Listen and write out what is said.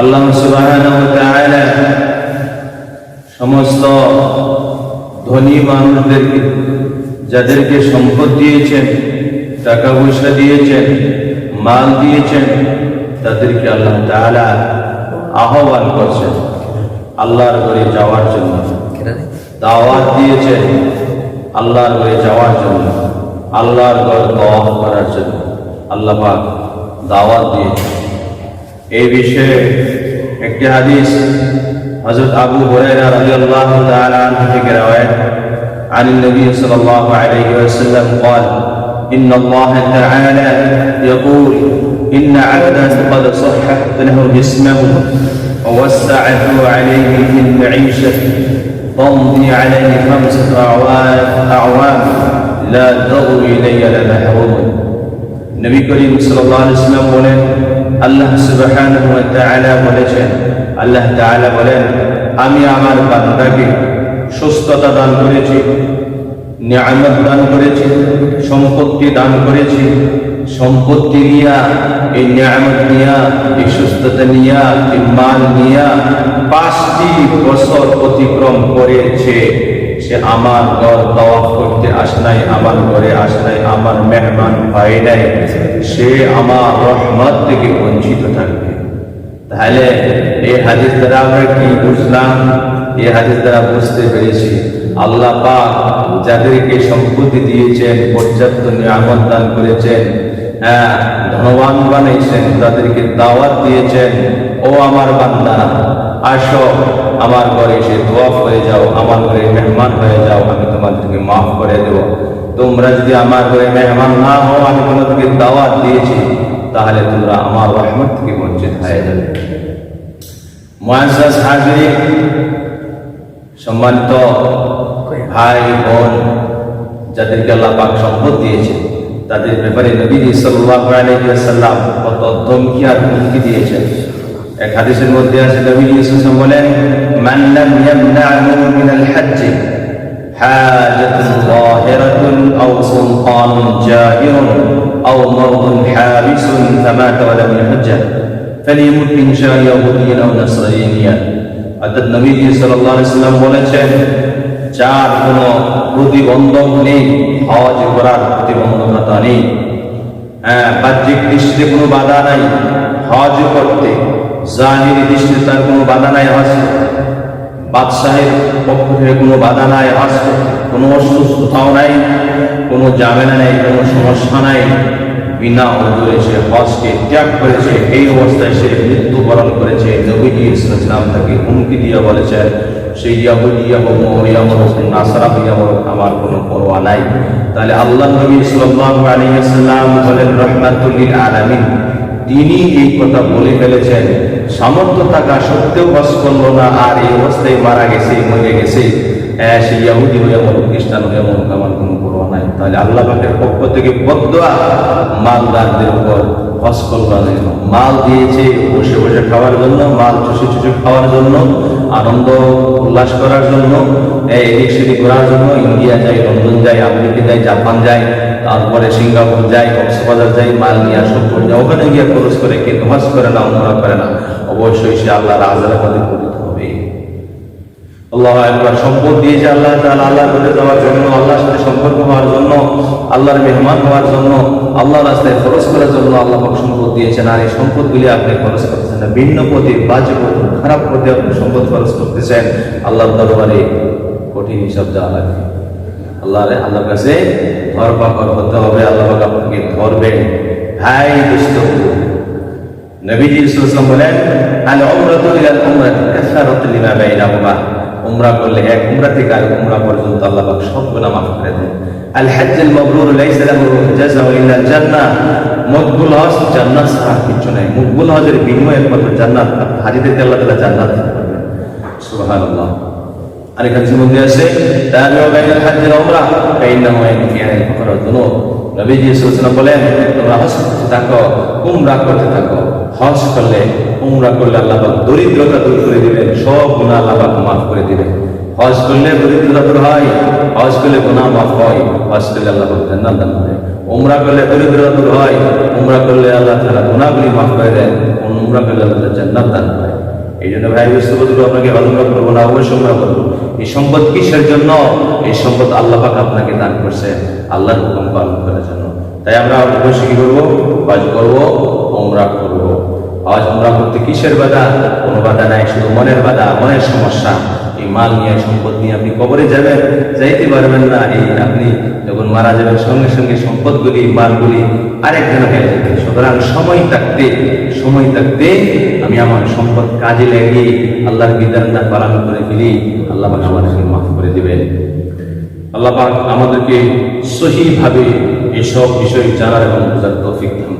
আল্লাহ সুবহানাহু ওয়া তাআলা সমস্ত ধনী মানুষদেরকে, যাদেরকে সম্পদ দিয়েছেন, টাকা পয়সা দিয়েছেন, মাল দিয়েছেন, তাদেরকে আল্লাহ তাআলা আহ্বান করছেন আল্লাহর ঘরে যাওয়ার জন্য, দাওয়াত দিয়েছেন আল্লাহর ঘরে যাওয়ার জন্য, আল্লাহর ঘর তওয়াফ করার জন্য আল্লাহ পাক দাওয়াত দিয়েছেন। এই বিষয়ে একটি হাদিস হযরত আবু হুরায়রা রাদিয়াল্লাহু তাআলা আনহু থেকে রওয়ায়াত عن النبي صلى الله عليه وسلم قال إن الله تعالى يقول إن عبدا قد صححت له جسمه ووسعته عليه في المعيشة تمضي عليه 5 أعوام لا تغوي إلي لمحروم। নবী করিম সাল্লাল্লাহু আলাইহি ওয়াসাল্লাম বলেন, আল্লাহ সুবহানাহু ওয়া তাআলা বলেছেন, আল্লাহ তাআলা বলেন, আমি আমার বান্দাকে সুস্থতা দান করেছি, নিয়ামত দান করেছি, সম্পত্তি দান করেছি। সম্পত্তি নিয়া, এই নিয়ামত নিয়া, এই সুস্থতা নিয়া, এই মাল নিয়া 5টি বছর অতিক্রম করেছে। সে আমার ঘর তওয়াফ করতে আসে নাই, আমার ঘরে আসে নাই, আমার মেহমান হয় নাই, সে আমার রহমত থেকে বঞ্চিত থাকবে। তাহলে এই হাদিস দ্বারা আমরা কি বুঝলাম? এই হাদিস দ্বারা বুঝতে পেরেছি আল্লাহ পাক যাদেরকে সম্পত্তি দিয়েছেন, পর্যাপ্ত নিয়ামত দান করেছেন, ধনবান বানাইছেন, তাদেরকে দাওয়াত দিয়েছেন, ও আমার বান্দা আসো আমার ঘরে এসে তওয়াফ হয়ে যাও, আমার ঘরে মেহমান হয়ে যাও, আমি তোমাদেরকে মাফ করে দেব। তোমরা যদি আমার ঘরে মেহমান না হও, আমি তোমাদেরকে দাওয়াত দিয়েছি, তাহলে তোমরা আমার রহমত থেকে বঞ্চিত হয়ে যাবে। মুআজ্জাজ হাজিরিন, সম্মানিত ভাই বোন, যাদেরকে আল্লাহ পাক সম্পদ দিয়েছে, তাদের ব্যাপারে নবী সাল্লাল্লাহু আলাইহি ওয়াসাল্লাম কত ধমকি আর হুমকি দিয়েছেন। এক হাদিসের মধ্যে আছে, নবী সাল্লাল্লাহু বলেন, মান লাম ইয়ামনা'হু মিনাল হজ্জ হাজাতুন যাহিরাতুন আও সুলতানুন জাহিরুন আও মারদুন হাবিসুন ফামাতা ওয়া লাম ইয়াহজ্জ ফালিয়ামুত ইন শাআ ইয়াহুদিয়্যান আও নাসরানিয়্যান। অর্থাৎ নবী সাল্লাল্লাহু আলাইহি ওয়াসাল্লাম বলেছেন, যার কোনো প্রতিবন্ধক নেই, হজ করার প্রতিবন্ধকতা নেই, বাহ্যিক দৃষ্টিতে কোনো বাধা নাই হজ করতে, জাহিরি দৃষ্টিতে তার কোনো বাধা নাই হজ করতে, বাদশাহের পক্ষ থেকে কোনো বাধা নাই হজ করতে, কোনো অসুস্থতাও নাই, কোনো ঝামেলা নাই, কোনো সমস্যা নাই, বিনা ওজরে সে হজকে ত্যাগ করেছে। এই অবস্থায় সে মৃত্যুবরণ করেছে। নবী সাল্লাল্লাহু আলাইহি ওয়াসাল্লাম তাকে হুমকি দিয়ে বলেছেন, সেই ইয়াহুদিয়া হোক, মরিয়া হোক, নাসরানিয়া হোক, আমার কোনো পরোয়া নাই। তাহলে আল্লাহ নবী সাল্লাল্লাহু আলাইহি ওয়াসাল্লাম বলেন রাহমাতুল লিল আলামিন, তিনি এই কথা বলে ফেলেছেন, সামর্থ্য থাকা সত্ত্বেও হজ করলো না, আর এই অবস্থায় মারা গেছে, মরে গেছে, সে ইহুদি হয়ে মরুক, খ্রিস্টান হয়ে মরুক, আমার কোনো পরোয়া নাই। তাহলে আল্লাহ পাকের পক্ষ থেকে বদদোয়া মালদারদের উপর হজ করবার জন্য। মাল দিয়েছে বসে বসে খাওয়ার জন্য, মাল চুষে চুষে খাওয়ার জন্য, আনন্দ উল্লাস করার জন্য, এদিক সেদিক করার জন্য। ইন্ডিয়া যাই, লন্ডন যাই, আমেরিকা যাই, জাপান যাই, তারপরে সিঙ্গাপুর যাই, কক্সবাজার যাই, মাল নিয়ে সম্পদ যায়, ওখানে গিয়ে খরচ করে, কিন্তু হজ করে না, উমরা করে না, অবশ্যই সে আল্লাহর আযাবের মধ্যে পতিত হবে। আল্লাহু আকবার। সম্পদ দিয়েছে আল্লাহ তাআলা আল্লাহর ঘরে যাওয়ার জন্য, আল্লাহর সাথে সম্পর্ক হওয়ার জন্য, আল্লাহর মেহমান হওয়ার জন্য, আল্লাহর রাস্তায় খরচ করার জন্য আল্লাহ পাক সম্পদ দিয়েছেন। আর এই সম্পদগুলি আপনি খরচ করতেছেন না, ভিন্ন পথে, বাজে পথে, খারাপ পথে আপনি সম্পদ খরচ করতেছেন। আল্লাহর দরবারে কঠিন হিসাব দেওয়া লাগবে। আল্লাহর কাছে ধরপাকড় হতে হবে। আল্লাহ পাক আপনাকে ধরবেন। ভাই দোস্ত, নবীজি সাল্লাল্লাহু আলাইহি ওয়াসাল্লাম বলেন, আল উমরাতু ইলাল উমরাতি কাফারাতুল লিমা বাইনাহুমা। উমরা করলে এক উমরা থেকে আর উমরা পর্যন্ত আল্লাহ পাক সব গুনাহ মাফ করে দেন। আল হজ্জুল মাবরুর লাইসা লাহু জাযাউ ইল্লা জান্নাহ। মকবুল হজ জান্নাত ছাড়া কিছু নাই। মকবুল হজের বিনিময় একমাত্র জান্নাত। হাজিদেরকে আল্লাহ তাআলা জান্নাত দিতে পারবেন। সুবহানাল্লাহ। আরেক হাদিসের মধ্যে আছে, তাবিউ বাইনাল হজ্জ ওয়াল উমরা ফাইন্নাহু ইয়ানফিয়ানি ফাকরা যুনুব। নবীজি সাল্লাল্লাহু আলাইহি ওয়াসাল্লাম বলেন, তোমরা হজ করতে থাকো, উমরা করতে থাকো। হজ করলে, উমরা করলে আল্লাহ পাক দরিদ্রতা দূর করে দিবেন, সব গুনাহ আল্লাহ পাক মাফ করে দিবেন। হজ করলে দরিদ্রতা দূর হয়, হজ করলে গুনাহ মাফ হয়, হজ করলে আল্লাহ পাক জান্নাত দান করে। উমরা করলে দরিদ্রতা দূর হয়, উমরা করলে আল্লাহ তাআলা গুনাহগুলি মাফ করে দেন। এবং উমরা করলে আল্লাহ জান্নাত দান করে। এই জন্য ভাই বুঝতে আপনাকে আলোচনা করবো না, অবশ্যই উমরা করবো। এই সম্পদ কিসের জন্য? এই সম্পদ আল্লাহ পাক আপনাকে দান করছে আল্লাহর হুকুম পালন করার জন্য। তাই আমরা অবশ্যই কি করবো? হজ করবো, উমরা করবো। হজ উমরা করতে কিসের বাধা? কোনো বাধা নাই, শুধু মনের বাধা, মনের সমস্যা। এই মাল নিয়ে, সম্পদ নিয়ে আপনি কবরে যাবেন, যাইতে পারবেন না। এই আপনি যখন মারা যাবেন সঙ্গে সঙ্গে সম্পদগুলি, মালগুলি আরেকজন হয়ে যাবে। সুতরাং সময় থাকতে আমি আমার সম্পদ কাজে লাগিয়ে আল্লাহর বিধানটা পালন করে ফেলি, আল্লাহ পাক আমাদেরকে মাফ করে দিবেন। আল্লাহ পাক আমাদেরকে সহিভাবে এসব বিষয় জানার এবং বোঝার তৌফিক দান